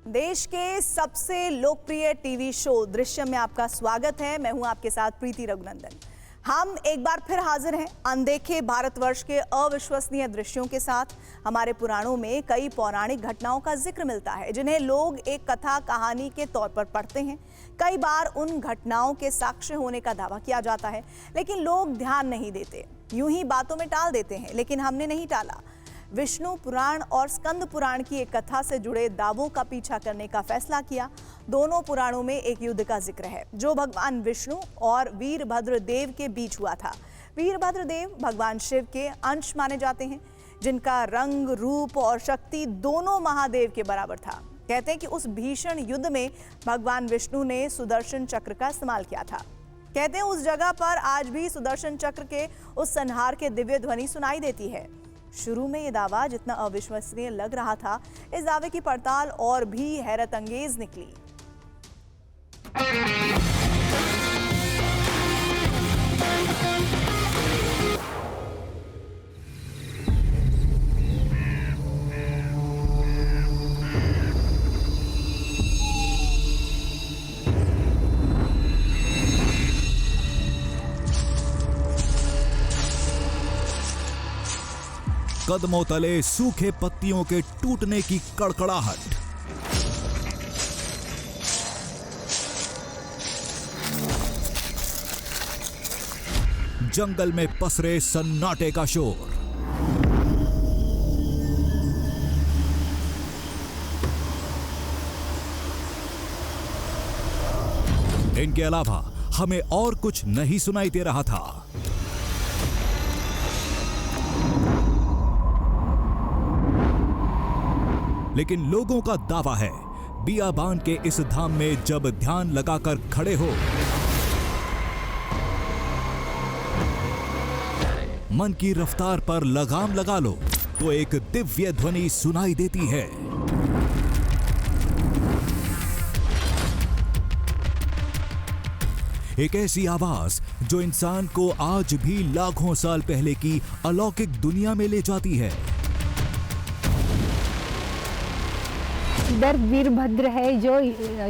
देश के सबसे लोकप्रिय टीवी शो दृश्यम में आपका स्वागत है। मैं हूं आपके साथ प्रीति रघुनंदन। हम एक बार फिर हाजिर हैं अनदेखे भारतवर्ष के अविश्वसनीय दृश्यों के साथ। हमारे पुराणों में कई पौराणिक घटनाओं का जिक्र मिलता है जिन्हें लोग एक कथा कहानी के तौर पर पढ़ते हैं। कई बार उन घटनाओं के साक्ष्य होने का दावा किया जाता है, लेकिन लोग ध्यान नहीं देते, यूं ही बातों में टाल देते हैं। लेकिन हमने नहीं टाला। विष्णु पुराण और स्कंद पुराण की एक कथा से जुड़े दावों का पीछा करने का फैसला किया। दोनों पुराणों में एक युद्ध का जिक्र है जो भगवान विष्णु और वीरभद्र देव के बीच हुआ था। वीरभद्र देव भगवान शिव के अंश माने जाते हैं, जिनका रंग, रूप और शक्ति दोनों महादेव के बराबर था। कहते हैं कि उस भीषण युद्ध में भगवान विष्णु ने सुदर्शन चक्र का इस्तेमाल किया था। कहते हैं उस जगह पर आज भी सुदर्शन चक्र के उस संहार के दिव्य ध्वनि सुनाई देती है। शुरू में ये दावा जितना अविश्वसनीय लग रहा था, इस दावे की पड़ताल और भी हैरत अंगेज निकली। कदमों तले सूखे पत्तियों के टूटने की कड़कड़ाहट, जंगल में पसरे सन्नाटे का शोर, इनके अलावा हमें और कुछ नहीं सुनाई दे रहा था। लेकिन लोगों का दावा है, बियाबान के इस धाम में जब ध्यान लगाकर खड़े हो, मन की रफ्तार पर लगाम लगा लो तो एक दिव्य ध्वनि सुनाई देती है। एक ऐसी आवाज जो इंसान को आज भी लाखों साल पहले की अलौकिक दुनिया में ले जाती है। इधर वीरभद्र है जो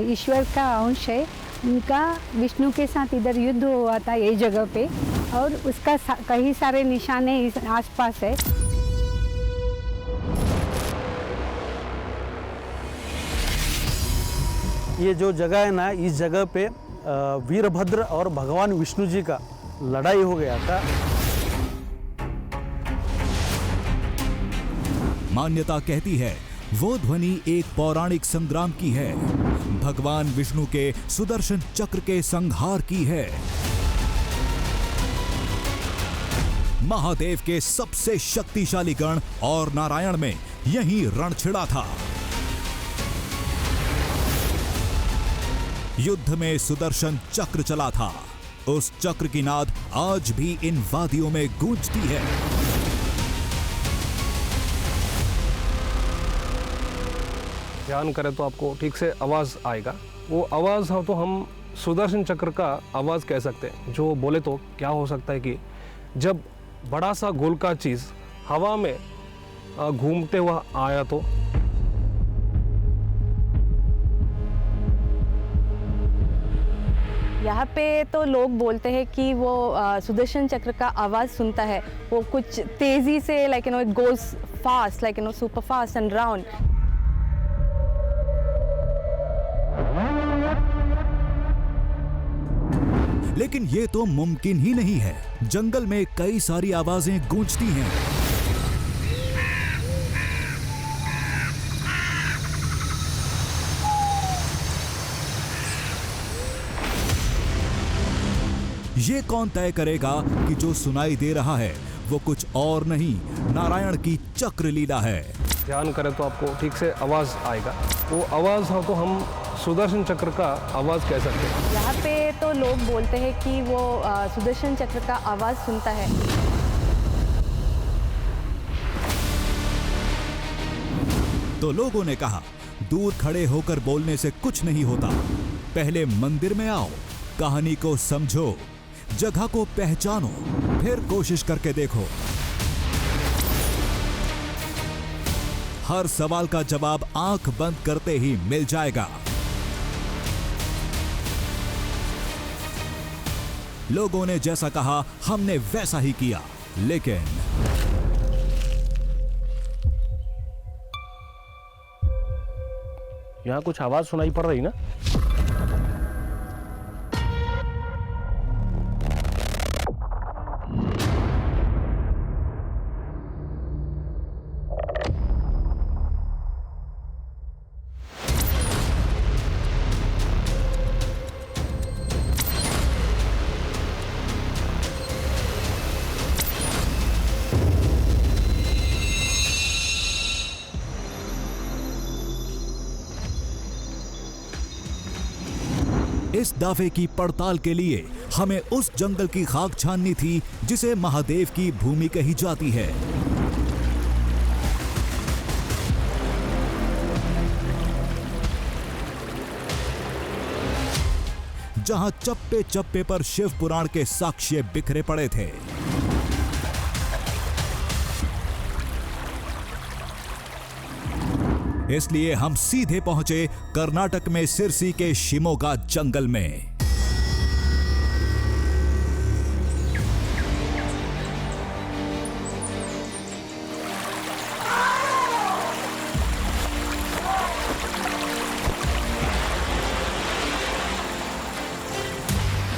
ईश्वर का अंश है, उनका विष्णु के साथ इधर युद्ध हुआ था ये जगह पे, और उसका कई सारे निशाने इस आसपास है। ये जो जगह है ना, इस जगह पे वीरभद्र और भगवान विष्णु जी का लड़ाई हो गया था। मान्यता कहती है वो ध्वनि एक पौराणिक संग्राम की है, भगवान विष्णु के सुदर्शन चक्र के संहार की है। महादेव के सबसे शक्तिशाली गण और नारायण में यही रण छिड़ा था। युद्ध में सुदर्शन चक्र चला था। उस चक्र की नाद आज भी इन वादियों में गूंजती है। ध्यान करें तो आपको ठीक से आवाज़ आएगा। वो आवाज़ हो तो हम सुदर्शन चक्र का आवाज़ कह सकते हैं। जो बोले तो क्या हो सकता है कि जब बड़ा सा गोल का चीज़ हवा में घूमते हुआ आया तो यहाँ पे तो लोग बोलते हैं कि वो सुदर्शन चक्र का आवाज़ सुनता है, वो कुछ तेज़ी से it goes fast, super fast and round. लेकिन ये तो मुमकिन ही नहीं है। जंगल में कई सारी आवाजें गूंजती हैं। ये कौन तय करेगा कि जो सुनाई दे रहा है वो कुछ और नहीं, नारायण की चक्र लीला है। ध्यान करें तो आपको ठीक से आवाज़ आएगा। वो आवाज़ हो तो हम सुदर्शन चक्र का आवाज़ कह सकते हैं। यहाँ पे तो लोग बोलते हैं कि वो सुदर्शन चक्र का आवाज़ सुनता है। तो लोगों ने कहा, दूर खड़े होकर बोलने से कुछ नहीं होता, पहले मंदिर में आओ, कहानी को समझो, जगह को पहचानो, फिर कोशिश करके देखो। हर सवाल का जवाब आंख बंद करते ही मिल जाएगा। लोगों ने जैसा कहा हमने वैसा ही किया, लेकिन यहाँ कुछ आवाज सुनाई पड़ रही ना? इस दावे की पड़ताल के लिए हमें उस जंगल की खाक छाननी थी जिसे महादेव की भूमि कही जाती है। जहां चप्पे चप्पे पर शिव पुराण के साक्ष्य बिखरे पड़े थे। इसलिए हम सीधे पहुंचे कर्नाटक में सिरसी के शिमोगा जंगल में।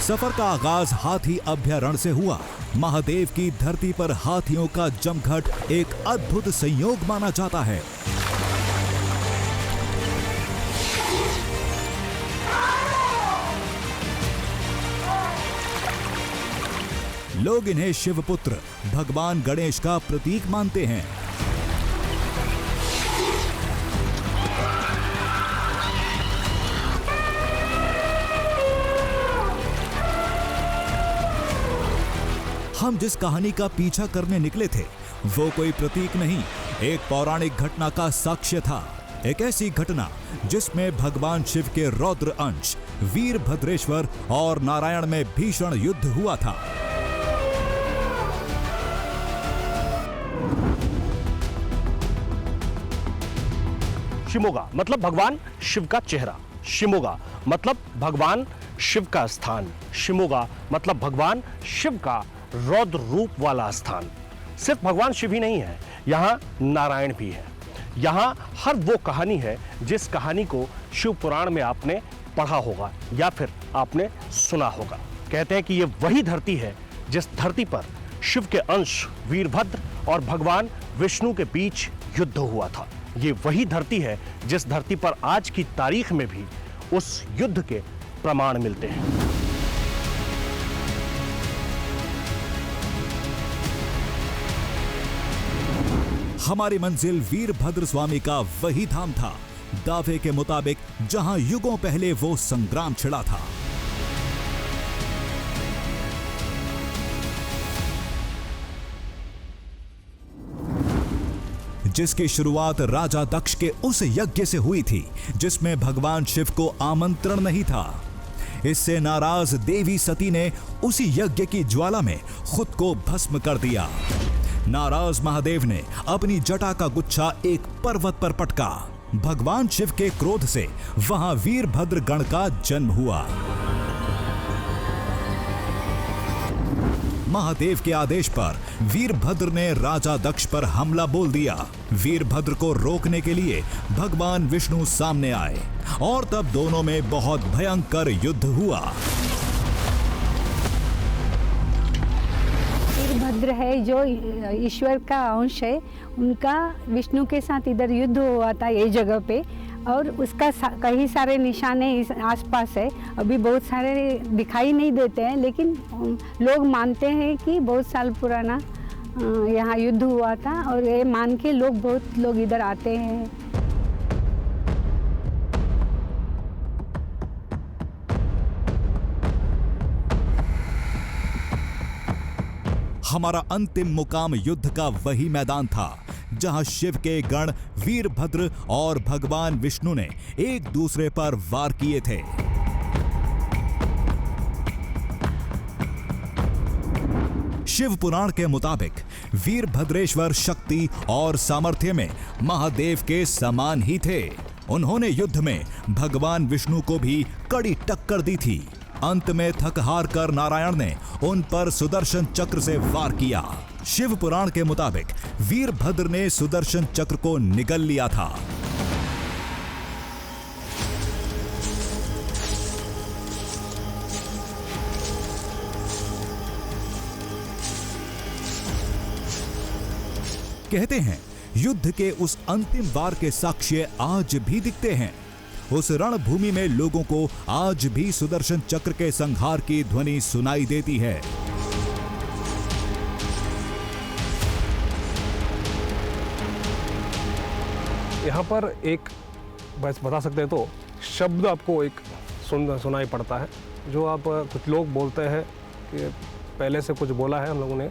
सफर का आगाज हाथी अभयारण्य से हुआ। महादेव की धरती पर हाथियों का जमघट एक अद्भुत संयोग माना जाता है। लोग इन्हें शिवपुत्र भगवान गणेश का प्रतीक मानते हैं। हम जिस कहानी का पीछा करने निकले थे वो कोई प्रतीक नहीं, एक पौराणिक घटना का साक्ष्य था। एक ऐसी घटना जिसमें भगवान शिव के रौद्र अंश वीरभद्रेश्वर और नारायण में भीषण युद्ध हुआ था। शिमोगा मतलब भगवान शिव का चेहरा, शिमोगा मतलब भगवान शिव का स्थान, शिमोगा मतलब भगवान शिव का रौद्र रूप वाला स्थान। सिर्फ भगवान शिव ही नहीं है, यहाँ नारायण भी है। यहाँ हर वो कहानी है जिस कहानी को शिव पुराण में आपने पढ़ा होगा या फिर आपने सुना होगा। कहते हैं कि ये वही धरती है जिस धरती पर शिव के अंश वीरभद्र और भगवान विष्णु के बीच युद्ध हुआ था। ये वही धरती है जिस धरती पर आज की तारीख में भी उस युद्ध के प्रमाण मिलते हैं। हमारी मंजिल वीरभद्र स्वामी का वही धाम था, दावे के मुताबिक जहां युगों पहले वो संग्राम छिड़ा था। जिसकी शुरुआत राजा दक्ष के उस यज्ञ से हुई थी जिसमें भगवान शिव को आमंत्रण नहीं था। इससे नाराज देवी सती ने उसी यज्ञ की ज्वाला में खुद को भस्म कर दिया। नाराज महादेव ने अपनी जटा का गुच्छा एक पर्वत पर पटका। भगवान शिव के क्रोध से वहां वीरभद्र गण का जन्म हुआ। महादेव के आदेश पर वीरभद्र ने राजा दक्ष पर हमला बोल दिया। वीरभद्र को रोकने के लिए भगवान विष्णु सामने आए और तब दोनों में बहुत भयंकर युद्ध हुआ। वीरभद्र है जो ईश्वर का अंश है, उनका विष्णु के साथ इधर युद्ध हुआ था ये जगह पे, और उसका कई सारे निशाने इस आसपास है। अभी बहुत सारे दिखाई नहीं देते हैं, लेकिन लोग मानते हैं कि बहुत साल पुराना यहाँ युद्ध हुआ था, और ये मान के बहुत लोग इधर आते हैं। हमारा अंतिम मुकाम युद्ध का वही मैदान था जहां शिव के गण वीरभद्र और भगवान विष्णु ने एक दूसरे पर वार किए थे। शिव पुराण के मुताबिक वीरभद्रेश्वर शक्ति और सामर्थ्य में महादेव के समान ही थे। उन्होंने युद्ध में भगवान विष्णु को भी कड़ी टक्कर दी थी। अंत में थक हार कर नारायण ने उन पर सुदर्शन चक्र से वार किया। शिव पुराण के मुताबिक वीरभद्र ने सुदर्शन चक्र को निगल लिया था। कहते हैं युद्ध के उस अंतिम वार के साक्ष्य आज भी दिखते हैं। उस रणभूमि में लोगों को आज भी सुदर्शन चक्र के संहार की ध्वनि सुनाई देती है। यहाँ पर एक बस बता सकते हैं तो शब्द आपको एक सुनाई पड़ता है, जो आप कुछ लोग बोलते हैं कि पहले से कुछ बोला है हम लोगों ने।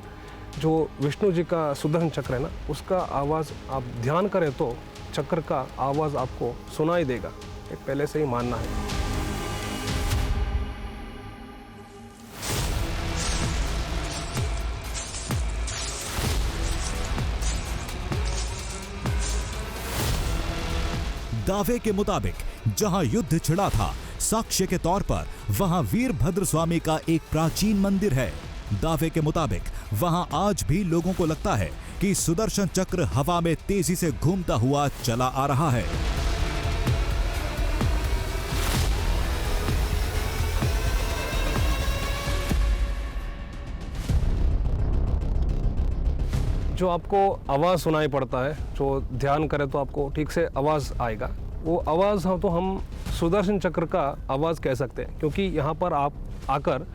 जो विष्णु जी का सुदर्शन चक्र है ना, उसका आवाज़ आप ध्यान करें तो चक्र का आवाज़ आपको सुनाई देगा, एक पहले से ही मानना है। दावे के मुताबिक जहां युद्ध छिड़ा था, साक्ष्य के तौर पर वहां वीरभद्र स्वामी का एक प्राचीन मंदिर है। दावे के मुताबिक वहां आज भी लोगों को लगता है कि सुदर्शन चक्र हवा में तेजी से घूमता हुआ चला आ रहा है। जो आपको आवाज़ सुनाई पड़ता है, जो ध्यान करें तो आपको ठीक से आवाज़ आएगा, वो आवाज़ हो तो हम सुदर्शन चक्र का आवाज़ कह सकते हैं। क्योंकि यहाँ पर आप आकर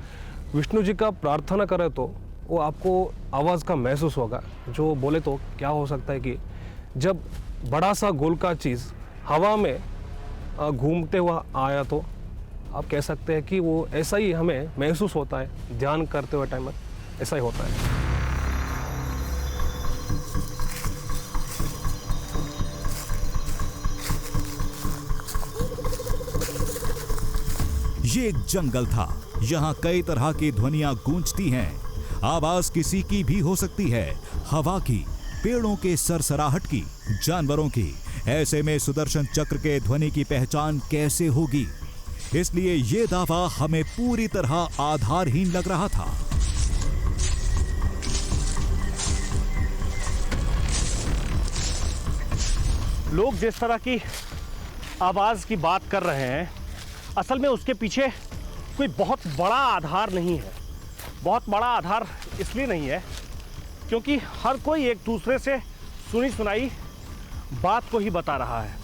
विष्णु जी का प्रार्थना करें तो वो आपको आवाज़ का महसूस होगा। जो बोले तो क्या हो सकता है कि जब बड़ा सा गोल का चीज़ हवा में घूमते हुआ आया तो आप कह सकते हैं कि वो ऐसा ही हमें महसूस होता है। ध्यान करते हुए टाइम में ऐसा ही होता है। ये एक जंगल था। यहाँ कई तरह की ध्वनियां गूंजती हैं। आवाज किसी की भी हो सकती है, हवा की, पेड़ों के सरसराहट की, जानवरों की। ऐसे में सुदर्शन चक्र के ध्वनि की पहचान कैसे होगी? इसलिए ये दावा हमें पूरी तरह आधारहीन लग रहा था। लोग जिस तरह की आवाज की बात कर रहे हैं, असल में उसके पीछे कोई बहुत बड़ा आधार नहीं है। बहुत बड़ा आधार इसलिए नहीं है क्योंकि हर कोई एक दूसरे से सुनी सुनाई बात को ही बता रहा है।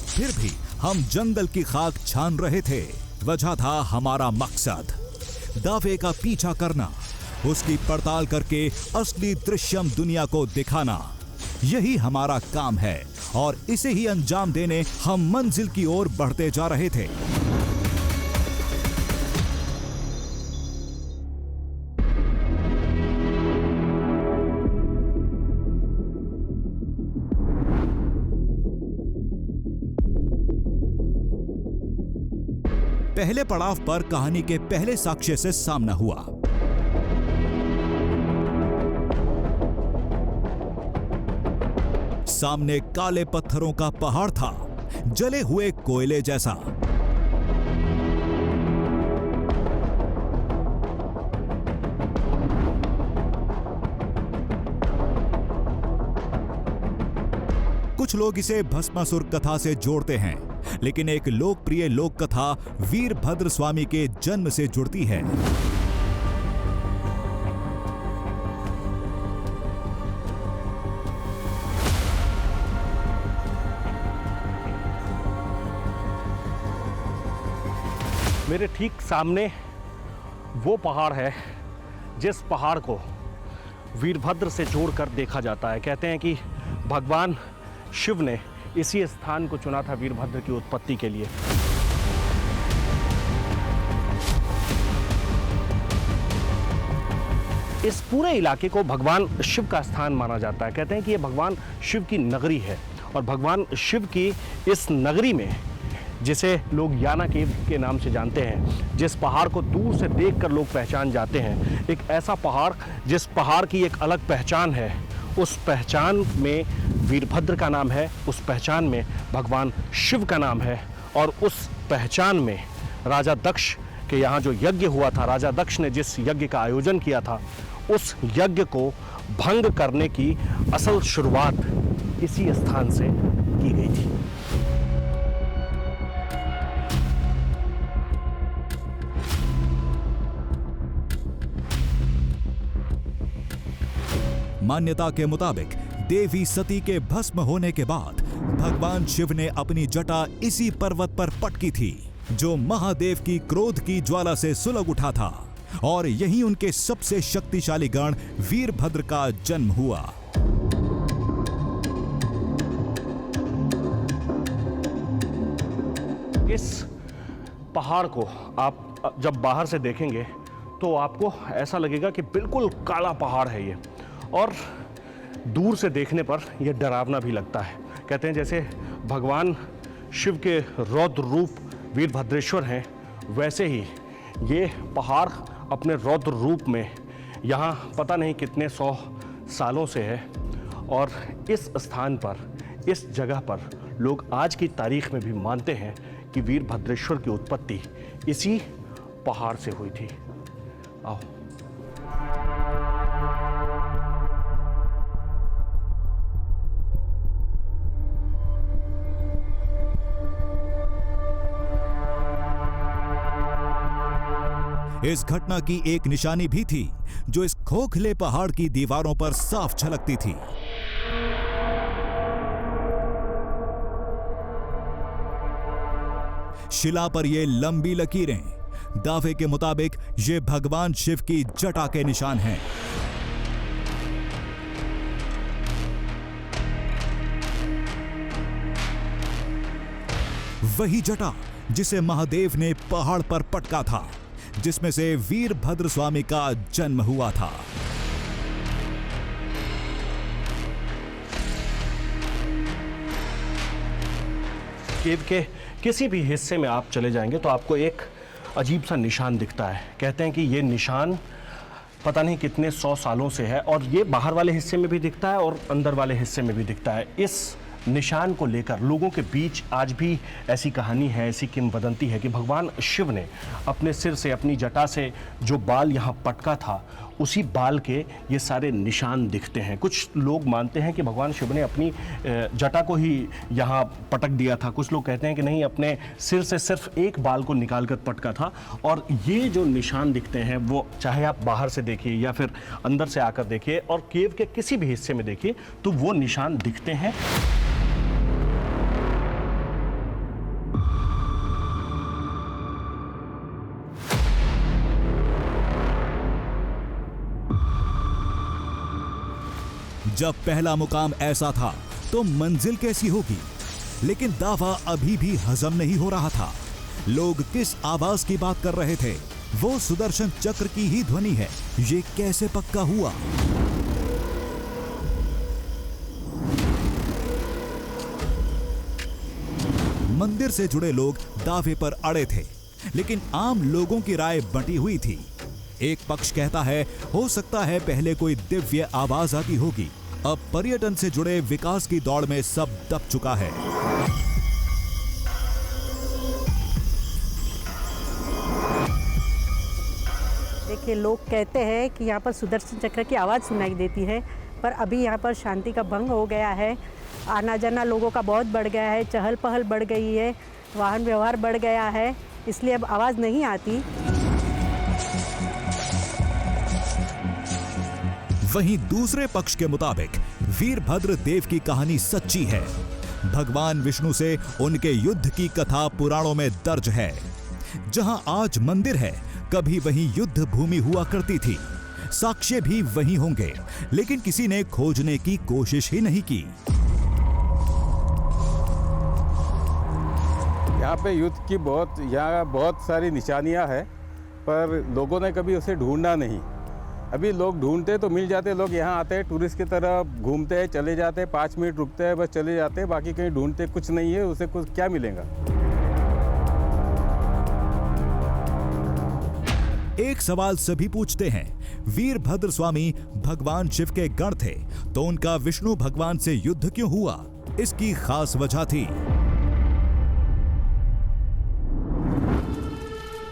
फिर भी हम जंगल की खाक छान रहे थे। वजह था हमारा मकसद, दावे का पीछा करना, उसकी पड़ताल करके असली दृश्यम दुनिया को दिखाना। यही हमारा काम है और इसे ही अंजाम देने हम मंजिल की ओर बढ़ते जा रहे थे। पहले पड़ाव पर कहानी के पहले साक्ष्य से सामना हुआ। सामने काले पत्थरों का पहाड़ था, जले हुए कोयले जैसा। कुछ लोग इसे भस्मासुर कथा से जोड़ते हैं, लेकिन एक लोकप्रिय लोक कथा वीरभद्र स्वामी के जन्म से जुड़ती है। मेरे ठीक सामने वो पहाड़ है जिस पहाड़ को वीरभद्र से जोड़कर देखा जाता है। कहते हैं कि भगवान शिव ने इसी स्थान को चुना था वीरभद्र की उत्पत्ति के लिए। इस पूरे इलाके को भगवान शिव का स्थान माना जाता है। कहते हैं कि ये भगवान शिव की नगरी है और भगवान शिव की इस नगरी में जिसे लोग याना केव के नाम से जानते हैं, जिस पहाड़ को दूर से देखकर लोग पहचान जाते हैं, एक ऐसा पहाड़ जिस पहाड़ की एक अलग पहचान है, उस पहचान में वीरभद्र का नाम है, उस पहचान में भगवान शिव का नाम है, और उस पहचान में राजा दक्ष के यहाँ जो यज्ञ हुआ था, राजा दक्ष ने जिस यज्ञ का आयोजन किया था, उस यज्ञ को भंग करने की असल शुरुआत इसी स्थान से की गई थी। मान्यता के मुताबिक देवी सती के भस्म होने के बाद भगवान शिव ने अपनी जटा इसी पर्वत पर पटकी थी, जो महादेव की क्रोध की ज्वाला से सुलग उठा था, और यहीं उनके सबसे शक्तिशाली गण वीरभद्र का जन्म हुआ। इस पहाड़ को आप जब बाहर से देखेंगे तो आपको ऐसा लगेगा कि बिल्कुल काला पहाड़ है ये, और दूर से देखने पर यह डरावना भी लगता है। कहते हैं जैसे भगवान शिव के रौद्र रूप वीरभद्रेश्वर हैं, वैसे ही ये पहाड़ अपने रौद्र रूप में यहाँ पता नहीं कितने 100 सालों से है, और इस स्थान पर, इस जगह पर लोग आज की तारीख में भी मानते हैं कि वीरभद्रेश्वर की उत्पत्ति इसी पहाड़ से हुई थी। आओ। इस घटना की एक निशानी भी थी जो इस खोखले पहाड़ की दीवारों पर साफ झलकती थी। शिला पर ये लंबी लकीरें, दावे के मुताबिक ये भगवान शिव की जटा के निशान हैं। वही जटा जिसे महादेव ने पहाड़ पर पटका था, जिसमें से वीरभद्र स्वामी का जन्म हुआ था। केव के किसी भी हिस्से में आप चले जाएंगे तो आपको एक अजीब सा निशान दिखता है। कहते हैं कि ये निशान पता नहीं कितने 100 सालों से है, और ये बाहर वाले हिस्से में भी दिखता है और अंदर वाले हिस्से में भी दिखता है। इस निशान को लेकर लोगों के बीच आज भी ऐसी कहानी है, ऐसी किंवदंती है कि भगवान शिव ने अपने सिर से, अपनी जटा से जो बाल यहाँ पटका था, उसी बाल के ये सारे निशान दिखते हैं। कुछ लोग मानते हैं कि भगवान शिव ने अपनी जटा को ही यहाँ पटक दिया था। कुछ लोग कहते हैं कि नहीं, अपने सिर से सिर्फ एक बाल को निकाल कर पटका था। और ये जो निशान दिखते हैं वो चाहे आप बाहर से देखिए या फिर अंदर से आकर देखिए और केव के किसी भी हिस्से में देखिए, तो वो निशान दिखते हैं। जब पहला मुकाम ऐसा था तो मंजिल कैसी होगी? लेकिन दावा अभी भी हजम नहीं हो रहा था। लोग किस आवाज की बात कर रहे थे? वो सुदर्शन चक्र की ही ध्वनि है, ये कैसे पक्का हुआ? मंदिर से जुड़े लोग दावे पर अड़े थे, लेकिन आम लोगों की राय बंटी हुई थी। एक पक्ष कहता है हो सकता है पहले कोई दिव्य आवाज आती होगी, अब पर्यटन से जुड़े विकास की दौड़ में सब दब चुका है। देखिए, लोग कहते हैं कि यहाँ पर सुदर्शन चक्र की आवाज़ सुनाई देती है, पर अभी यहाँ पर शांति का भंग हो गया है। आना जाना लोगों का बहुत बढ़ गया है, चहल पहल बढ़ गई है, वाहन व्यवहार बढ़ गया है, इसलिए अब आवाज़ नहीं आती। वहीं दूसरे पक्ष के मुताबिक वीरभद्र देव की कहानी सच्ची है। भगवान विष्णु से उनके युद्ध की कथा पुराणों में दर्ज है। जहां आज मंदिर है, कभी वहीं युद्ध भूमि हुआ करती थी। साक्ष्य भी वहीं होंगे, लेकिन किसी ने खोजने की कोशिश ही नहीं की। यहाँ पे युद्ध की बहुत सारी निशानियां हैं, पर लोगों ने कभी उसे ढूंढा नहीं। अभी लोग ढूंढते तो मिल जाते, लोग यहाँ आते हैं टूरिस्ट की तरह, घूमते हैं, चले जाते हैं, 5 मिनट रुकते हैं, बस चले जाते हैं, बाकी कहीं ढूंढते कुछ नहीं है, उसे कुछ क्या मिलेगा। एक सवाल सभी पूछते हैं, वीरभद्र स्वामी भगवान शिव के गण थे, तो उनका विष्णु भगवान से युद्ध क्यों हुआ? इसकी खास वजह थी।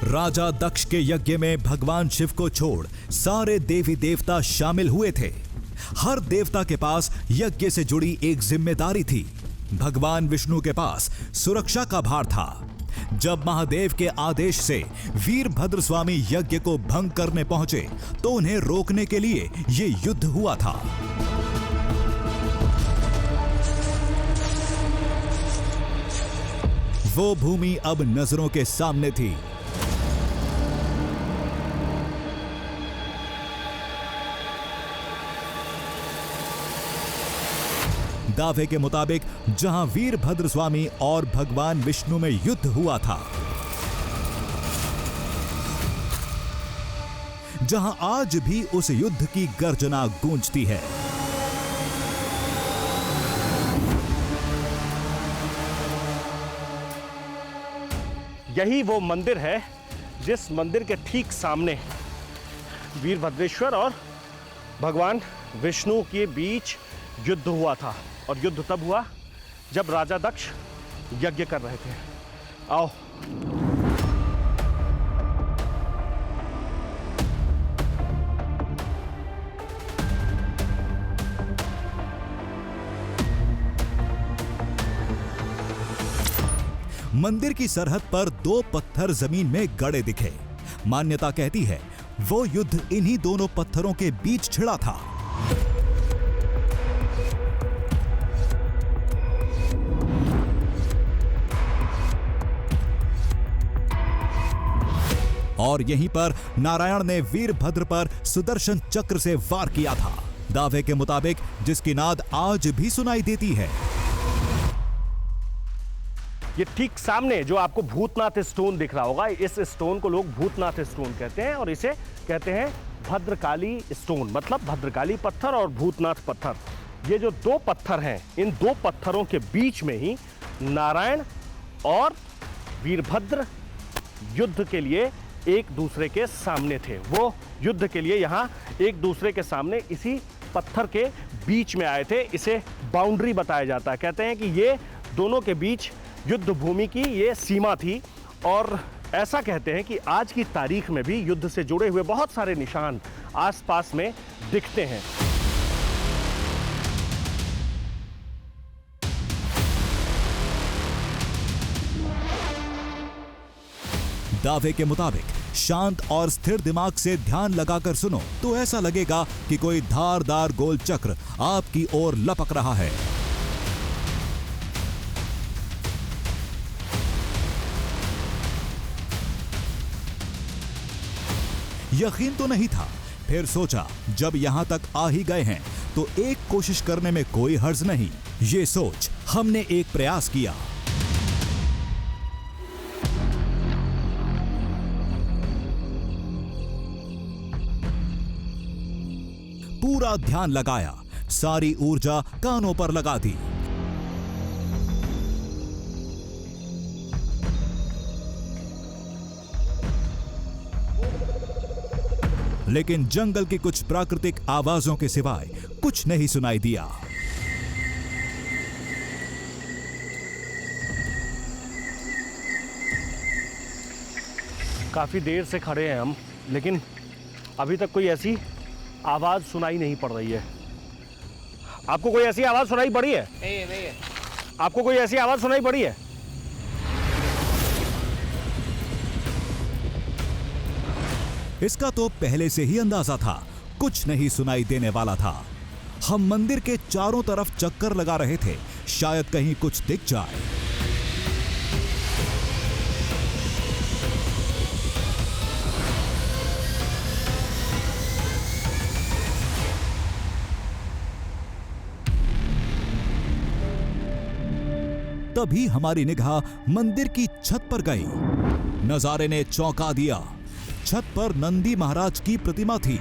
राजा दक्ष के यज्ञ में भगवान शिव को छोड़ सारे देवी देवता शामिल हुए थे। हर देवता के पास यज्ञ से जुड़ी एक जिम्मेदारी थी। भगवान विष्णु के पास सुरक्षा का भार था। जब महादेव के आदेश से वीरभद्र स्वामी यज्ञ को भंग करने पहुंचे तो उन्हें रोकने के लिए ये युद्ध हुआ था। वो भूमि अब नजरों के सामने थी। दावे के मुताबिक जहां वीरभद्र स्वामी और भगवान विष्णु में युद्ध हुआ था, जहां आज भी उस युद्ध की गर्जना गूंजती है। यही वो मंदिर है जिस मंदिर के ठीक सामने वीरभद्रेश्वर और भगवान विष्णु के बीच युद्ध हुआ था। और युद्ध तब हुआ जब राजा दक्ष यज्ञ कर रहे थे। आओ। मंदिर की सरहद पर 2 पत्थर जमीन में गड़े दिखे। मान्यता कहती है वो युद्ध इन्हीं दोनों पत्थरों के बीच छिड़ा था। और यहीं पर नारायण ने वीरभद्र पर सुदर्शन चक्र से वार किया था, दावे के मुताबिक जिसकी नाद आज भी सुनाई देती है। ये ठीक सामने जो आपको भूतनाथ स्टोन दिख रहा होगा, इस स्टोन को लोग भूतनाथ स्टोन कहते हैं और इसे कहते हैं भद्रकाली स्टोन, मतलब भद्रकाली पत्थर और भूतनाथ पत्थर। ये जो 2 पत्थर हैं, इन 2 पत्थरों के बीच में ही नारायण और वीरभद्र युद्ध के लिए एक दूसरे के सामने थे। वो युद्ध के लिए यहाँ एक दूसरे के सामने इसी पत्थर के बीच में आए थे। इसे बाउंड्री बताया जाता है। कहते हैं कि ये दोनों के बीच युद्ध भूमि की ये सीमा थी। और ऐसा कहते हैं कि आज की तारीख में भी युद्ध से जुड़े हुए बहुत सारे निशान आसपास में दिखते हैं। दावे के मुताबिक शांत और स्थिर दिमाग से ध्यान लगाकर सुनो तो ऐसा लगेगा कि कोई धारदार गोल चक्र आपकी ओर लपक रहा है। यकीन तो नहीं था, फिर सोचा जब यहां तक आ ही गए हैं तो एक कोशिश करने में कोई हर्ज नहीं। ये सोच हमने एक प्रयास किया। पूरा ध्यान लगाया, सारी ऊर्जा कानों पर लगा दी। लेकिन जंगल की कुछ प्राकृतिक आवाजों के सिवाय कुछ नहीं सुनाई दिया। काफी देर से खड़े हैं हम, लेकिन अभी तक कोई ऐसी आवाज सुनाई नहीं पड़ रही है। आपको कोई ऐसी आवाज सुनाई पड़ी है? नहीं। आपको कोई ऐसी आवाज सुनाई पड़ी है? इसका तो पहले से ही अंदाजा था, कुछ नहीं सुनाई देने वाला था। हम मंदिर के चारों तरफ चक्कर लगा रहे थे, शायद कहीं कुछ दिख जाए। तभी हमारी निगाह मंदिर की छत पर गई। नजारे ने चौंका दिया। छत पर नंदी महाराज की प्रतिमा थी।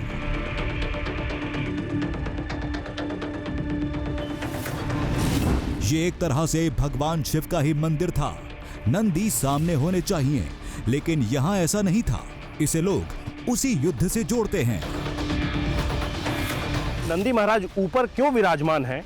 ये एक तरह से भगवान शिव का ही मंदिर था। नंदी सामने होने चाहिए, लेकिन यहां ऐसा नहीं था। इसे लोग उसी युद्ध से जोड़ते हैं। नंदी महाराज ऊपर क्यों विराजमान हैं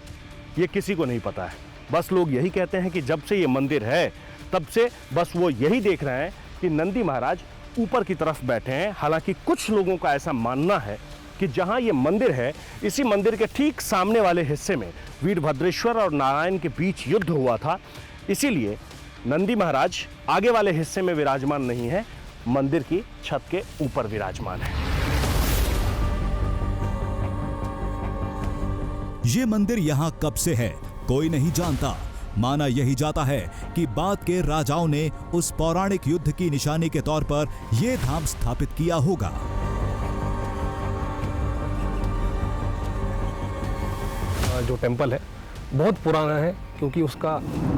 ये किसी को नहीं पता है। बस लोग यही कहते हैं कि जब से ये मंदिर है तब से बस वो यही देख रहे हैं कि नंदी महाराज ऊपर की तरफ बैठे हैं। हालांकि कुछ लोगों का ऐसा मानना है कि जहां ये मंदिर है इसी मंदिर के ठीक सामने वाले हिस्से में वीरभद्रेश्वर और नारायण के बीच युद्ध हुआ था, इसीलिए नंदी महाराज आगे वाले हिस्से में विराजमान नहीं है, मंदिर की छत के ऊपर विराजमान है। ये मंदिर यहाँ कब से है कोई नहीं जानता। माना यही जाता है कि बाद के राजाओं ने उस पौराणिक युद्ध की निशानी के तौर पर यह धाम स्थापित किया होगा। जो टेम्पल है बहुत पुराना है, क्योंकि उसका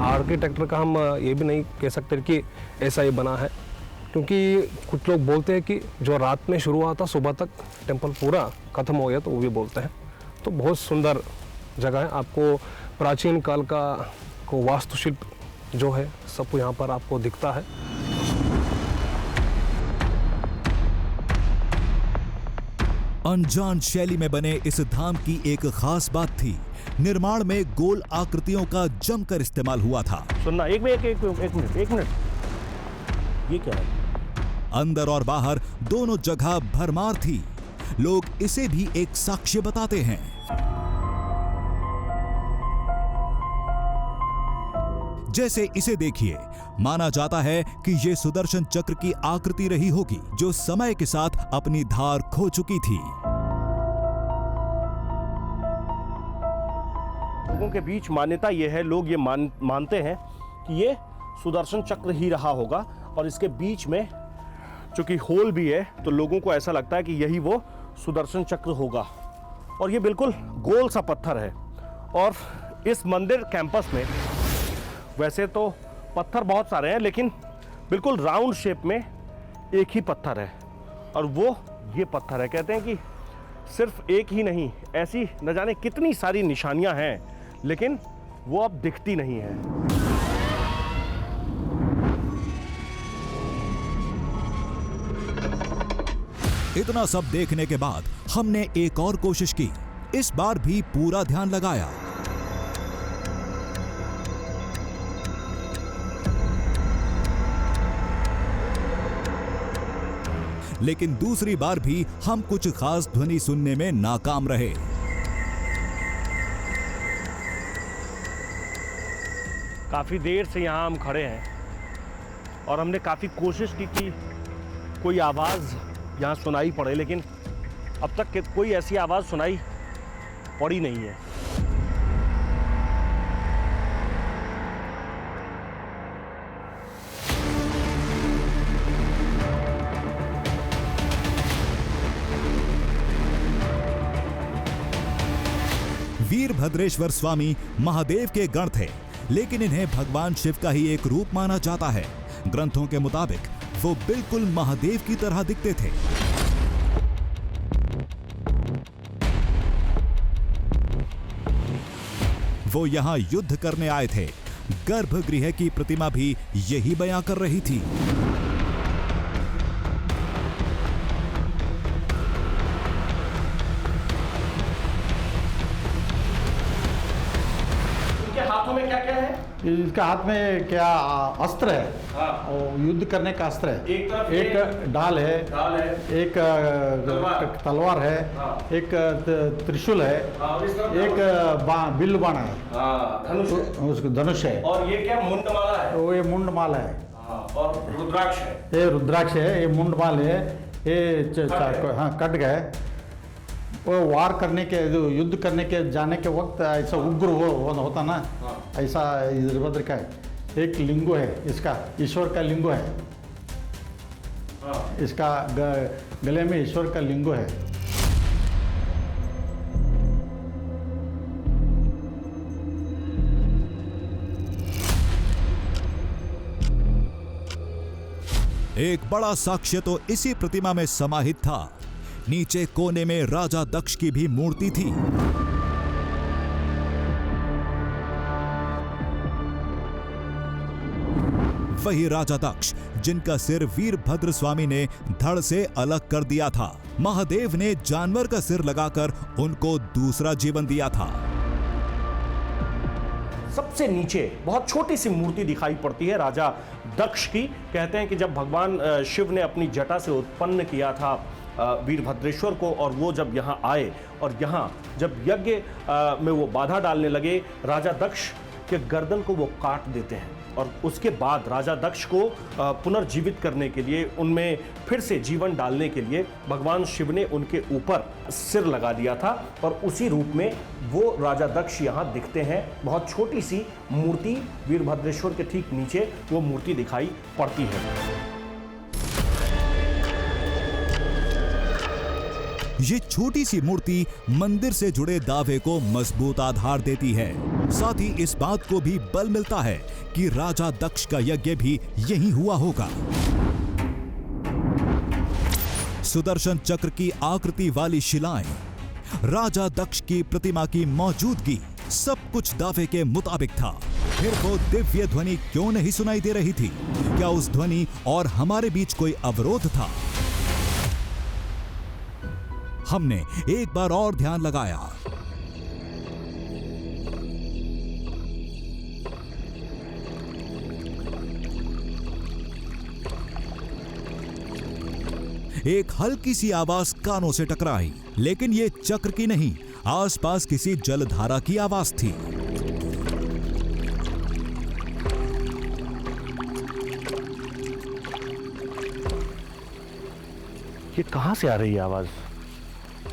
आर्किटेक्चर का हम ये भी नहीं कह सकते कि ऐसा ही बना है, क्योंकि कुछ लोग बोलते हैं कि जो रात में शुरू हुआ था सुबह तक टेम्पल पूरा खत्म हो गया, तो वो भी बोलते हैं। तो बहुत सुंदर जगह है। आपको प्राचीन काल का को वास्तुशिल्प जो है सब यहाँ पर आपको दिखता है। अनजान शैली में बने इस धाम की एक खास बात थी, निर्माण में गोल आकृतियों का जमकर इस्तेमाल हुआ था। सुनना एक मिनट, ये क्या है? अंदर और बाहर दोनों जगह भरमार थी। लोग इसे भी एक साक्ष्य बताते हैं। जैसे इसे देखिए, माना जाता है कि ये सुदर्शन चक्र की आकृति रही होगी जो समय के साथ अपनी धार खो चुकी थी। लोगों के बीच मान्यता यह है, लोग ये मानते हैं कि ये सुदर्शन चक्र ही रहा होगा, और इसके बीच में चूंकि होल भी है तो लोगों को ऐसा लगता है कि यही वो सुदर्शन चक्र होगा। और ये बिल्कुल गोल सा पत्थर है। और इस मंदिर कैंपस में वैसे तो पत्थर बहुत सारे हैं, लेकिन बिल्कुल राउंड शेप में एक ही पत्थर है, और वो ये पत्थर है। कहते हैं कि सिर्फ एक ही नहीं, ऐसी न जाने कितनी सारी निशानियां हैं, लेकिन वो अब दिखती नहीं है। इतना सब देखने के बाद हमने एक और कोशिश की, इस बार भी पूरा ध्यान लगाया। लेकिन दूसरी बार भी हम कुछ खास ध्वनि सुनने में नाकाम रहे। काफ़ी देर से यहाँ हम खड़े हैं और हमने काफ़ी कोशिश की कि कोई आवाज़ यहाँ सुनाई पड़े, लेकिन अब तक कोई ऐसी आवाज़ सुनाई पड़ी नहीं है। वीरभद्रेश्वर स्वामी महादेव के गण थे, लेकिन इन्हें भगवान शिव का ही एक रूप माना जाता है। ग्रंथों के मुताबिक वो बिल्कुल महादेव की तरह दिखते थे। वो यहां युद्ध करने आए थे। गर्भगृह की प्रतिमा भी यही बयां कर रही थी। हाथों में क्या क्या है? इसका हाथ में क्या अस्त्र है? हाँ। और युद्ध करने का अस्त्र है। एक ढाल है, एक तलवार है, हाँ। एक त्रिशूल है, हाँ। एक बिल्ल बाण है, हाँ। धनुष है। और ये क्या मुंडमाला है? वो ये मुंडमाला है, हाँ। और रुद्राक्ष है। ये रुद्राक्ष है, ये मुंडमाल है, ये हाँ खड्ग है। वो वार करने के युद्ध करने के जाने के वक्त ऐसा उग्र वो होता ना, हाँ। ऐसा वीरभद्र का है। एक लिंगो है, इसका ईश्वर का लिंगो है, हाँ। इसका गले में ईश्वर का लिंगो है। एक बड़ा साक्ष्य तो इसी प्रतिमा में समाहित था। नीचे कोने में राजा दक्ष की भी मूर्ति थी। वही राजा दक्ष जिनका सिर वीरभद्र स्वामी ने धड़ से अलग कर दिया था, महादेव ने जानवर का सिर लगाकर उनको दूसरा जीवन दिया था। सबसे नीचे बहुत छोटी सी मूर्ति दिखाई पड़ती है राजा दक्ष की। कहते हैं कि जब भगवान शिव ने अपनी जटा से उत्पन्न किया था वीरभद्रेश्वर को, और वो जब यहाँ आए और यहाँ जब यज्ञ में वो बाधा डालने लगे, राजा दक्ष के गर्दन को वो काट देते हैं। और उसके बाद राजा दक्ष को पुनर्जीवित करने के लिए, उनमें फिर से जीवन डालने के लिए भगवान शिव ने उनके ऊपर सिर लगा दिया था, और उसी रूप में वो राजा दक्ष यहाँ दिखते हैं। बहुत छोटी सी मूर्ति वीरभद्रेश्वर के ठीक नीचे वो मूर्ति दिखाई पड़ती है। ये छोटी सी मूर्ति मंदिर से जुड़े दावे को मजबूत आधार देती है। साथ ही इस बात को भी बल मिलता है कि राजा दक्ष का यज्ञ भी यहीं हुआ होगा। सुदर्शन चक्र की आकृति वाली शिलाएं, राजा दक्ष की प्रतिमा की मौजूदगी, सब कुछ दावे के मुताबिक था। फिर वो दिव्य ध्वनि क्यों नहीं सुनाई दे रही थी? क्या उस ध्वनि और हमारे बीच कोई अवरोध था? हमने एक बार और ध्यान लगाया। एक हल्की सी आवाज कानों से टकराई, लेकिन ये चक्र की नहीं, आसपास किसी जलधारा की आवाज थी। ये कहां से आ रही है आवाज?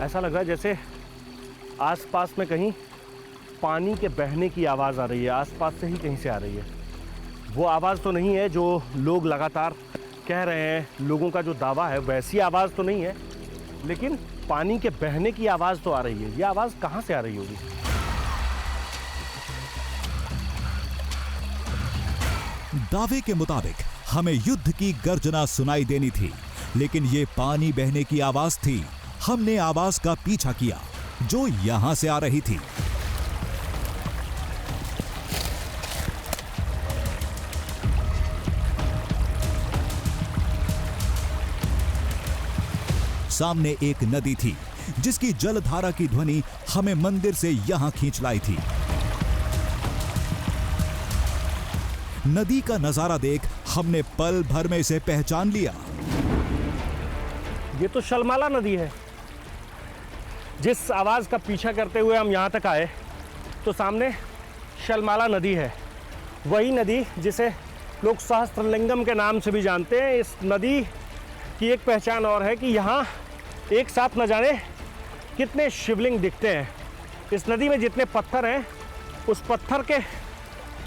ऐसा लग रहा है जैसे आसपास में कहीं पानी के बहने की आवाज़ आ रही है, आसपास से ही कहीं से आ रही है। वो आवाज़ तो नहीं है जो लोग लगातार कह रहे हैं, लोगों का जो दावा है वैसी आवाज़ तो नहीं है, लेकिन पानी के बहने की आवाज़ तो आ रही है। ये आवाज़ कहाँ से आ रही होगी? दावे के मुताबिक हमें युद्ध की गर्जना सुनाई देनी थी, लेकिन ये पानी बहने की आवाज थी। हमने आवाज का पीछा किया जो यहां से आ रही थी। सामने एक नदी थी जिसकी जलधारा की ध्वनि हमें मंदिर से यहां खींच लाई थी। नदी का नजारा देख हमने पल भर में इसे पहचान लिया। ये तो शलमाला नदी है। जिस आवाज़ का पीछा करते हुए हम यहाँ तक आए तो सामने शलमाला नदी है, वही नदी जिसे लोग सहस्त्रलिंगम के नाम से भी जानते हैं। इस नदी की एक पहचान और है कि यहाँ एक साथ न जाने कितने शिवलिंग दिखते हैं। इस नदी में जितने पत्थर हैं उस पत्थर के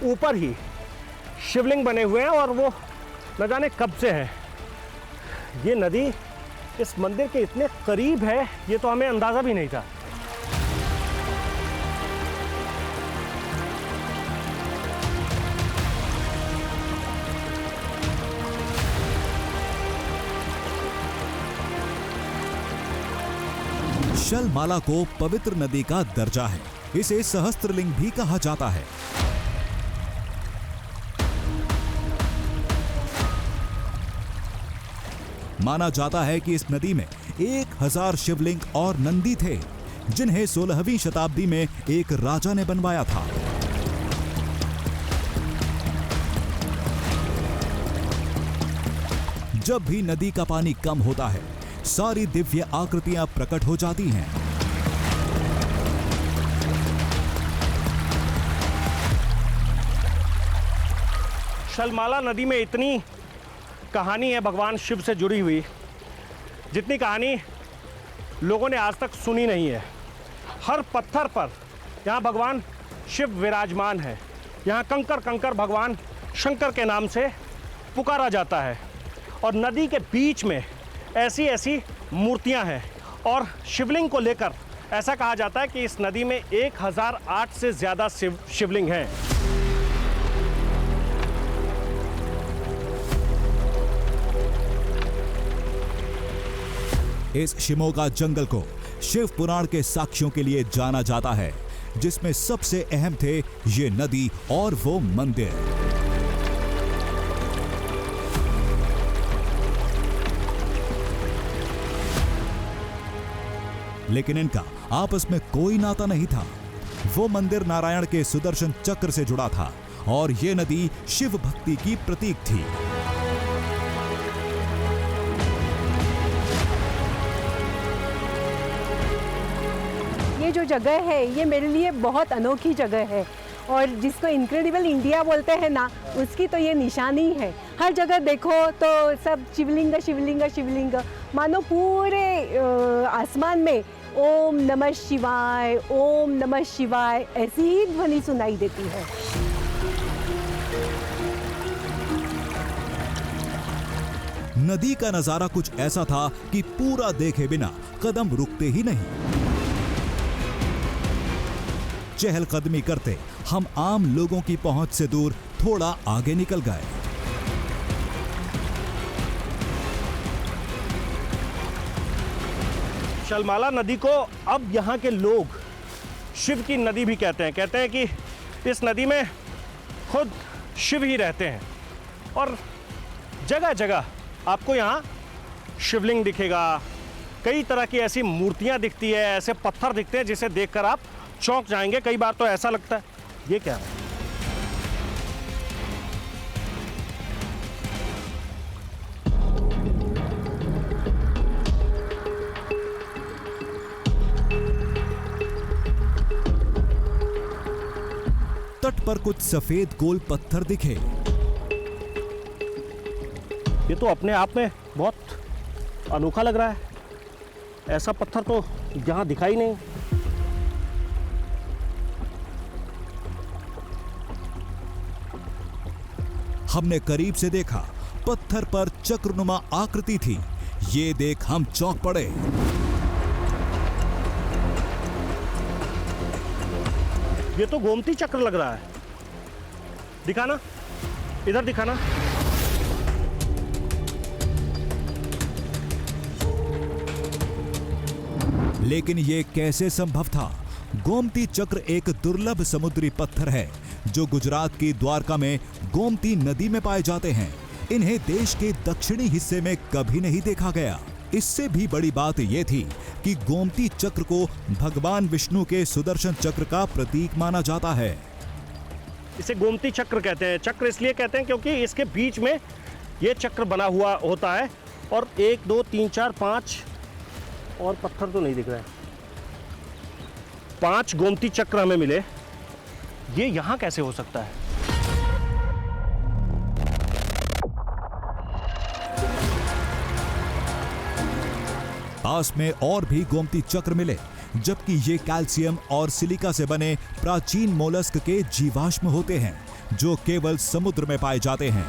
ऊपर ही शिवलिंग बने हुए हैं और वो न जाने कब से हैं। ये नदी इस मंदिर के इतने करीब है, ये तो हमें अंदाज़ा भी नहीं था। शलमाला को पवित्र नदी का दर्जा है, इसे सहस्त्रलिंग भी कहा जाता है। माना जाता है कि इस नदी में 1000 शिवलिंग और नंदी थे, जिन्हें 16वीं शताब्दी में एक राजा ने बनवाया था। जब भी नदी का पानी कम होता है, सारी दिव्य आकृतियां प्रकट हो जाती हैं। शलमाला नदी में इतनी कहानी है भगवान शिव से जुड़ी हुई, जितनी कहानी लोगों ने आज तक सुनी नहीं है। हर पत्थर पर यहाँ भगवान शिव विराजमान है। यहाँ कंकर कंकर भगवान शंकर के नाम से पुकारा जाता है, और नदी के बीच में ऐसी ऐसी मूर्तियाँ हैं। और शिवलिंग को लेकर ऐसा कहा जाता है कि इस नदी में 1008 से ज़्यादा शिवलिंग हैं। इस शिमोगा जंगल को शिव पुराण के साक्ष्यों के लिए जाना जाता है, जिसमें सबसे अहम थे ये नदी और वो मंदिर। लेकिन इनका आपस में कोई नाता नहीं था। वो मंदिर नारायण के सुदर्शन चक्र से जुड़ा था और ये नदी शिव भक्ति की प्रतीक थी। ये जो जगह है ये मेरे लिए बहुत अनोखी जगह है और जिसको इनक्रेडिबल इंडिया बोलते हैं ना, उसकी तो ये निशानी है। हर जगह देखो तो सब शिवलिंग शिवलिंग शिवलिंग, मानो पूरे आसमान में ओम नमः शिवाय ओम नमः शिवाय ऐसी ही ध्वनि सुनाई देती है। नदी का नजारा कुछ ऐसा था कि पूरा देखे बिना कदम रुकते ही नहीं। चहलकदमी करते हम आम लोगों की पहुंच से दूर थोड़ा आगे निकल गए। शलमाला नदी को अब यहाँ के लोग शिव की नदी भी कहते हैं। कहते हैं कि इस नदी में खुद शिव ही रहते हैं और जगह जगह आपको यहाँ शिवलिंग दिखेगा। कई तरह की ऐसी मूर्तियाँ दिखती है, ऐसे पत्थर दिखते हैं जिसे देखकर आप चौंक जाएंगे। कई बार तो ऐसा लगता है ये क्या है। तट पर कुछ सफेद गोल पत्थर दिखे। ये तो अपने आप में बहुत अनोखा लग रहा है। ऐसा पत्थर तो यहाँ दिखाई नहीं। हमने करीब से देखा, पत्थर पर चक्रनुमा आकृति थी। ये देख हम चौंक पड़े। ये तो गोमती चक्र लग रहा है। दिखाना, इधर दिखाना। लेकिन ये कैसे संभव था? गोमती चक्र एक दुर्लभ समुद्री पत्थर है जो गुजरात की द्वारका में गोमती नदी में पाए जाते हैं। इन्हें देश के दक्षिणी हिस्से में कभी नहीं देखा गया। इससे भी बड़ी बात यह थी कि गोमती चक्र को भगवान विष्णु के सुदर्शन चक्र का प्रतीक माना जाता है। इसे गोमती चक्र कहते हैं। चक्र इसलिए कहते हैं क्योंकि इसके बीच में ये चक्र बना हुआ होता है और 1 2 3 4 5 और पत्थर तो नहीं दिख रहा है। 5 गोमती चक्र हमें मिले। ये यहां कैसे हो सकता है? पास में और भी गोमती चक्र मिले, जबकि ये कैल्शियम और सिलिका से बने प्राचीन मोलस्क के जीवाश्म होते हैं जो केवल समुद्र में पाए जाते हैं।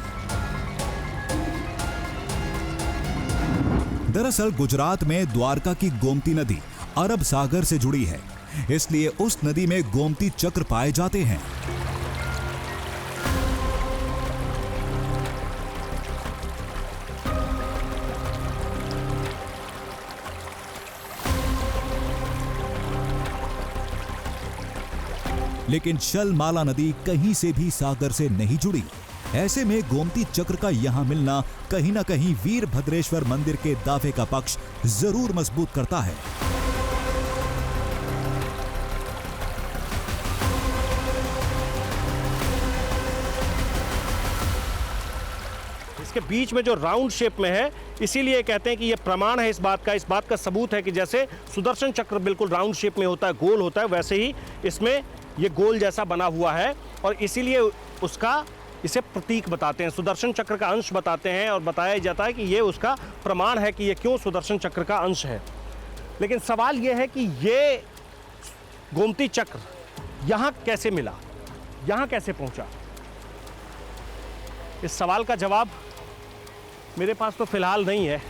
दरअसल गुजरात में द्वारका की गोमती नदी अरब सागर से जुड़ी है, इसलिए उस नदी में गोमती चक्र पाए जाते हैं। लेकिन शलमाला नदी कहीं से भी सागर से नहीं जुड़ी। ऐसे में गोमती चक्र का यहां मिलना कहीं ना कहीं वीरभद्रेश्वर मंदिर के दावे का पक्ष जरूर मजबूत करता है। इसके बीच में जो राउंड शेप में है, इसीलिए कहते हैं कि यह प्रमाण है इस बात का सबूत है कि जैसे सुदर्शन चक्र बिल्कुल राउंड शेप में होता है, गोल होता है, वैसे ही इसमें ये गोल जैसा बना हुआ है और इसीलिए उसका इसे प्रतीक बताते हैं, सुदर्शन चक्र का अंश बताते हैं और बताया जाता है कि ये उसका प्रमाण है कि ये क्यों सुदर्शन चक्र का अंश है। लेकिन सवाल ये है कि ये गोमती चक्र यहाँ कैसे मिला, यहाँ कैसे पहुँचा? इस सवाल का जवाब मेरे पास तो फिलहाल नहीं है।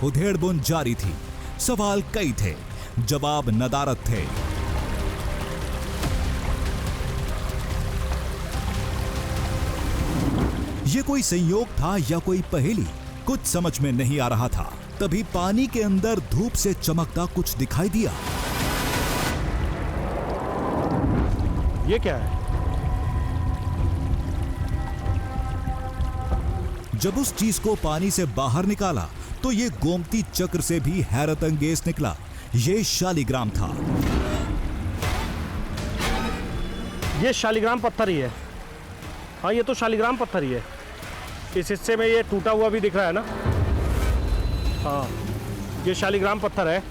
उधेड़बुन जारी थी, सवाल कई थे, जवाब नदारद थे। ये कोई संयोग था या कोई पहेली, कुछ समझ में नहीं आ रहा था। तभी पानी के अंदर धूप से चमकता कुछ दिखाई दिया। ये क्या है? जब उस चीज को पानी से बाहर निकाला तो ये गोमती चक्र से भी हैरत अंगेज निकला। ये शालिग्राम था। ये शालिग्राम पत्थर ही है। हाँ, ये तो शालिग्राम पत्थर ही है। इस हिस्से में ये टूटा हुआ भी दिख रहा है ना। हाँ, ये शालिग्राम पत्थर है।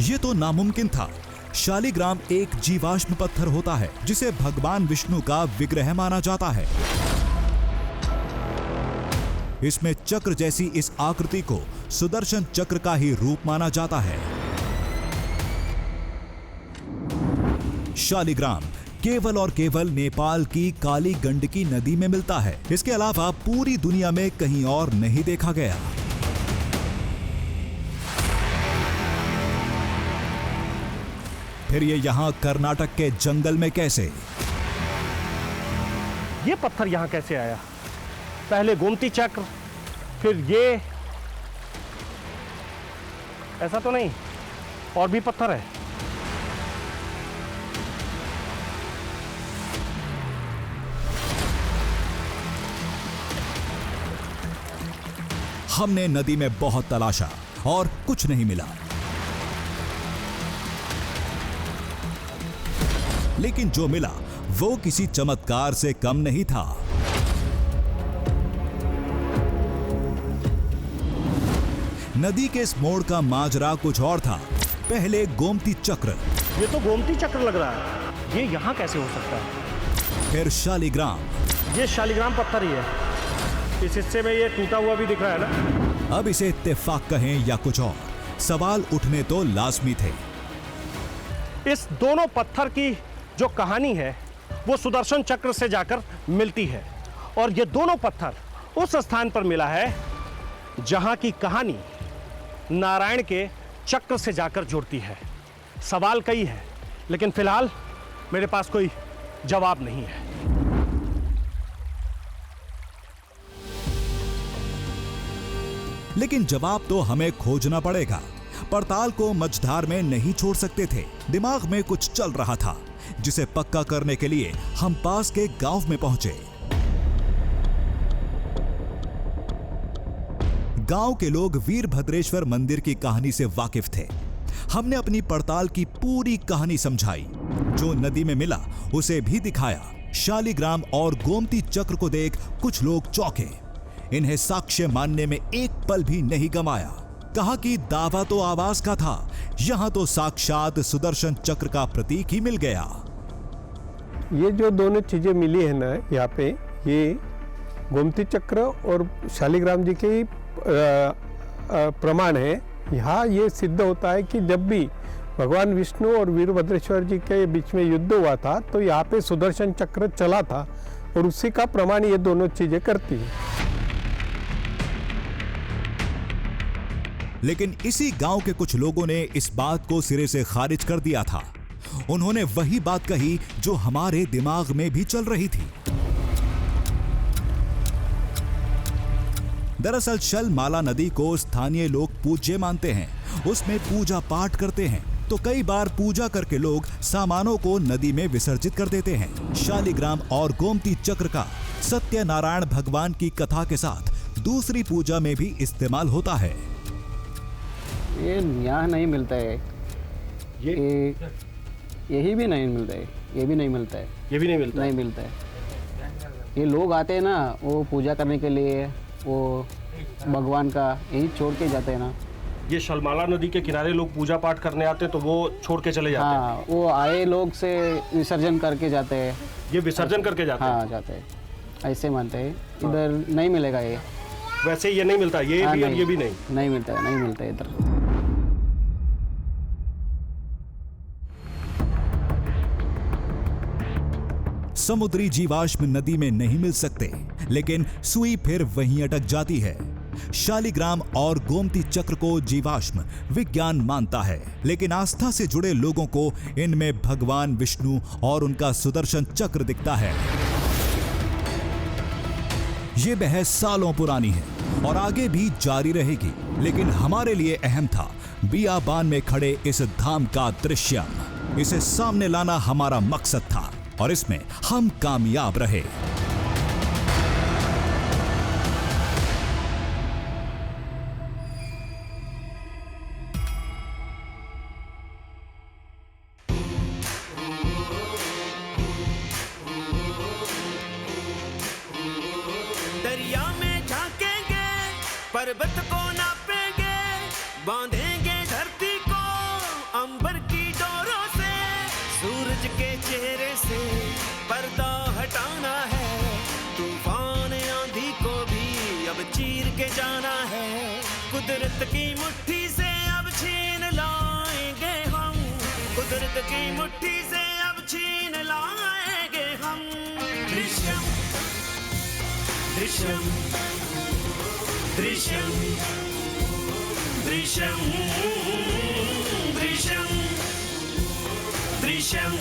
ये तो नामुमकिन था। शालिग्राम एक जीवाश्म पत्थर होता है जिसे भगवान विष्णु का विग्रह माना जाता है। इसमें चक्र जैसी इस आकृति को सुदर्शन चक्र का ही रूप माना जाता है। शालिग्राम केवल और केवल नेपाल की काली गंडकी नदी में मिलता है। इसके अलावा पूरी दुनिया में कहीं और नहीं देखा गया। फिर ये यहां कर्नाटक के जंगल में कैसे? ये पत्थर यहां कैसे आया? पहले गोमती चक्र, फिर ये, ऐसा तो नहीं और भी पत्थर है। हमने नदी में बहुत तलाशा और कुछ नहीं मिला, लेकिन जो मिला वो किसी चमत्कार से कम नहीं था। नदी के इस मोड़ का माजरा कुछ और था। पहले गोमती चक्र, ये तो गोमती चक्र लग रहा है। ये यहां कैसे हो सकता है? फिर शालिग्राम, ये शालिग्राम पत्थर ही है। इस हिस्से में ये टूटा हुआ भी दिख रहा है ना। अब इसे इत्तेफाक कहें या कुछ और, सवाल उठने तो लाजमी थे। इस दोनों पत्थर की जो कहानी है वो सुदर्शन चक्र से जाकर मिलती है, और ये दोनों पत्थर उस स्थान पर मिला है जहां की कहानी नारायण के चक्र से जाकर जुड़ती है। सवाल कई है, लेकिन फिलहाल मेरे पास कोई जवाब नहीं है। लेकिन जवाब तो हमें खोजना पड़ेगा। पड़ताल को मझधार में नहीं छोड़ सकते थे। दिमाग में कुछ चल रहा था जिसे पक्का करने के लिए हम पास के गांव में पहुंचे। गांव के लोग वीरभद्रेश्वर मंदिर की कहानी से वाकिफ थे। हमने अपनी पड़ताल की पूरी कहानी समझाई। जो नदी में मिला उसे भी दिखाया। शालिग्राम और गोमती चक्र को देख कुछ लोग चौंके। इन्हें साक्ष्य मानने में एक पल भी नहीं गंवाया। कहा कि दावा तो आवाज का था, यहां तो साक्षात सुदर्शन चक्र का प्रतीक ही मिल गया। ये जो दोनों चीजें मिली है ना यहाँ पे, ये गोमती चक्र और शालिग्राम जी के प्रमाण है। यहाँ ये सिद्ध होता है कि जब भी भगवान विष्णु और वीरभद्रेश्वर जी के बीच में युद्ध हुआ था तो यहाँ पे सुदर्शन चक्र चला था, और उसी का प्रमाण ये दोनों चीजें करती है। लेकिन इसी गांव के कुछ लोगों ने इस बात को सिरे से खारिज कर दिया था। उन्होंने वही बात कही जो हमारे दिमाग में भी चल रही थी। दरअसल शलमाला नदी को स्थानीय लोग पूज्य मानते हैं, उसमें पूजा पाठ करते हैं। तो कई बार पूजा करके लोग सामानों को नदी में विसर्जित कर देते हैं। शालिग्राम और गोमती चक्र का सत्यनारायण भगवान की कथा के साथ दूसरी पूजा में भी इस्तेमाल होता है। ये यहाँ नहीं मिलता है, यही भी नहीं मिलता है, ये भी नहीं मिलता है, ये भी नहीं मिलता, नहीं मिलता है। ये लोग आते हैं ना, वो पूजा करने के लिए, वो भगवान का यही छोड़ के जाते हैं ना। ये शलमाला नदी के किनारे लोग पूजा पाठ करने आते हैं तो वो छोड़ के चले जाते हैं। हाँ, वो आए लोग से विसर्जन करके जाते हैं। ये विसर्जन करके जाते हैं? हाँ, जाते हैं, ऐसे मानते हैं। इधर नहीं मिलेगा ये, वैसे ये नहीं मिलता, ये भी और ये भी नहीं मिलता है, नहीं मिलता है इधर। समुद्री जीवाश्म नदी में नहीं मिल सकते, लेकिन सुई फिर वहीं अटक जाती है। शालिग्राम और गोमती चक्र को जीवाश्म विज्ञान मानता है, लेकिन आस्था से जुड़े लोगों को इनमें भगवान विष्णु और उनका सुदर्शन चक्र दिखता है। ये बहस सालों पुरानी है और आगे भी जारी रहेगी, लेकिन हमारे लिए अहम था बियाबान में खड़े इस धाम का दृश्य। इसे सामने लाना हमारा मकसद था। और इसमें हम कामयाब रहे। दरिया में झांकेंगे, पर्वत को नापेंगे, बांधेंगे धरती को अंबर की डोरों से, सूरज के चेहरे से पर्दा हटाना है, तूफान आंधी को भी अब चीर के जाना है, कुदरत की मुट्ठी से अब छीन लाएंगे हम, कुदरत की मुट्ठी से अब छीन लाएंगे हम। दृश्यम दृश्यम दृश्यम दृश्यम दृश्यम दृश्यम